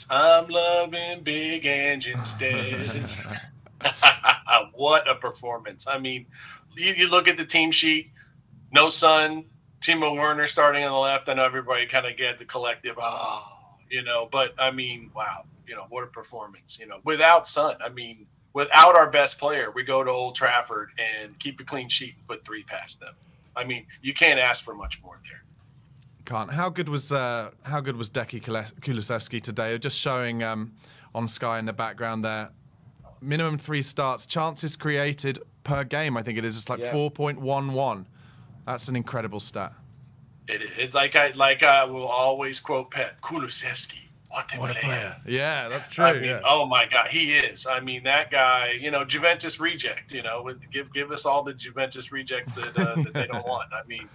I'm loving Big Ange instead. What a performance. I mean, you look at the team sheet, no Son, Timo Werner starting on the left. I know everybody kind of get the collective, but I mean, wow, what a performance. Without Son, I mean, without our best player, we go to Old Trafford and keep a clean sheet and put 3 past them. I mean, you can't ask for much more there. Can't. How good was Decky Kulusevski today? Just showing on Sky in the background there. Minimum 3 starts, chances created per game. I think it is. It's like 4.11. That's an incredible stat. It's like I will always quote Pep Kulusevski. What a player. Yeah, that's true. I mean, oh my God, he is. I mean, that guy, Juventus reject, give us all the Juventus rejects that they don't want. I mean,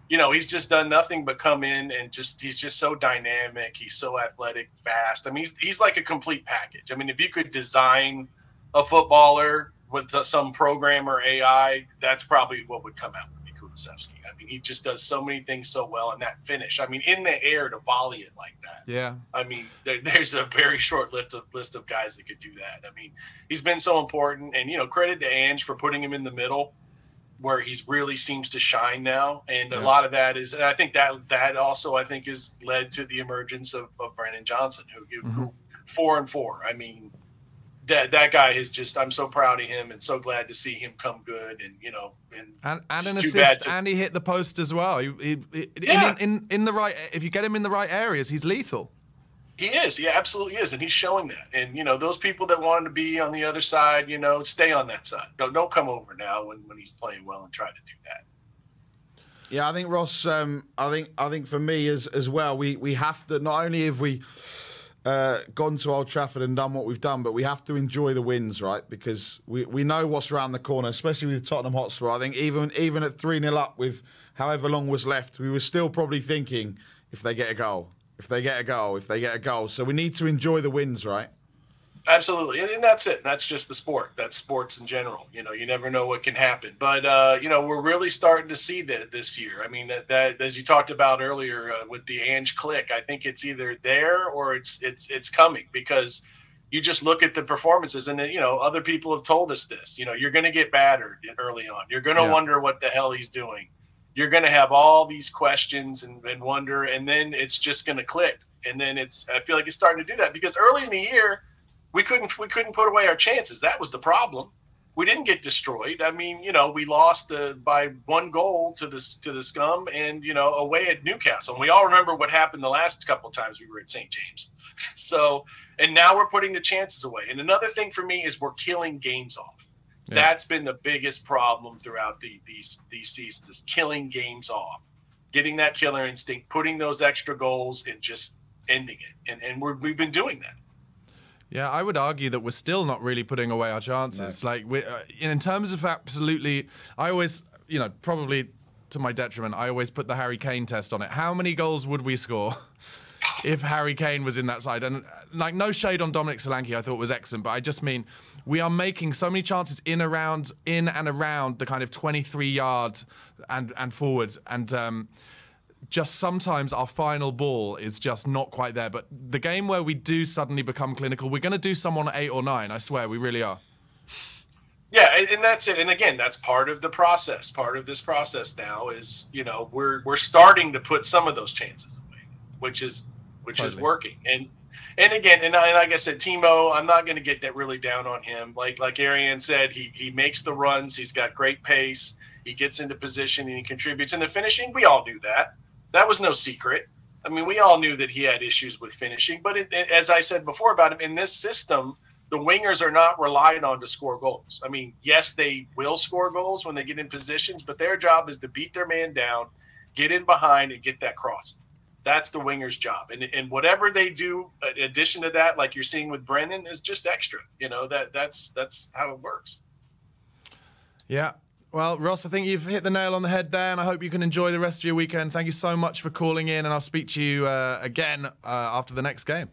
he's just done nothing but come in and he's just so dynamic. He's so athletic, fast. I mean, he's like a complete package. I mean, if you could design a footballer with some program or AI, that's probably what would come out with Kulusevski. I mean, he just does so many things so well, and that finish. I mean, in the air to volley it like that. Yeah. I mean, there's a very short list of guys that could do that. I mean, he's been so important, and credit to Ange for putting him in the middle, where he's really seems to shine now. And a lot of that is, and I think that also is led to the emergence of Brennan Johnson, who 4 and 4. I mean, that guy is just, I'm so proud of him and so glad to see him come good. And, and an assist, and he hit the post as well. In the right, if you get him in the right areas, he's lethal. He is. He absolutely is. And he's showing that. And, those people that wanted to be on the other side, stay on that side. Don't come over now when he's playing well and try to do that. Yeah, I think, Ross, I think for me as well, we have to, not only have we gone to Old Trafford and done what we've done, but we have to enjoy the wins, right? Because we know what's around the corner, especially with Tottenham Hotspur. I think even at 3-0 up with however long was left, we were still probably thinking, if they get a goal. So we need to enjoy the wins, right? Absolutely. And that's it. That's just the sport. That's sports in general. You never know what can happen. But, we're really starting to see that this year. I mean, that as you talked about earlier with the Ange click, I think it's either there or it's coming, because you just look at the performances and, other people have told us this. You're going to get battered early on. You're going to wonder what the hell he's doing. You're going to have all these questions and wonder, and then it's just going to click. And then I feel like it's starting to do that, because early in the year, we couldn't put away our chances. That was the problem. We didn't get destroyed. I mean, we lost by 1 goal to the Scum and, away at Newcastle. And we all remember what happened the last couple of times we were at St. James. So, and now we're putting the chances away. And another thing for me is we're killing games off. Yeah. That's been the biggest problem throughout these seasons, is killing games off, getting that killer instinct, putting those extra goals and just ending it. And we've been doing that. Yeah, I would argue that we're still not really putting away our chances. No. Like, in terms of absolutely, I always, probably to my detriment, I always put the Harry Kane test on it. How many goals would we score if Harry Kane was in that side? And no shade on Dominic Solanke, I thought was excellent, but I just mean we are making so many chances in and around the kind of 23-yard and forwards, and just sometimes our final ball is just not quite there. But the game where we do suddenly become clinical, we're going to do someone at 8 or 9. I swear, we really are. Yeah, and that's it. And again, that's part of the process. Part of this process now is, we're starting to put some of those chances away, which is working. And again, and like I said, Timo, I'm not going to get that really down on him. Like Ariane said, he makes the runs. He's got great pace. He gets into position and he contributes. And the finishing, we all knew that. That was no secret. I mean, we all knew that he had issues with finishing. But as I said before about him, in this system, the wingers are not relied on to score goals. I mean, yes, they will score goals when they get in positions, but their job is to beat their man down, get in behind, and get that cross. That's the winger's job. And whatever they do in addition to that, like you're seeing with Brennan, is just extra. That's how it works. Yeah. Well, Ross, I think you've hit the nail on the head there, and I hope you can enjoy the rest of your weekend. Thank you so much for calling in, and I'll speak to you again after the next game.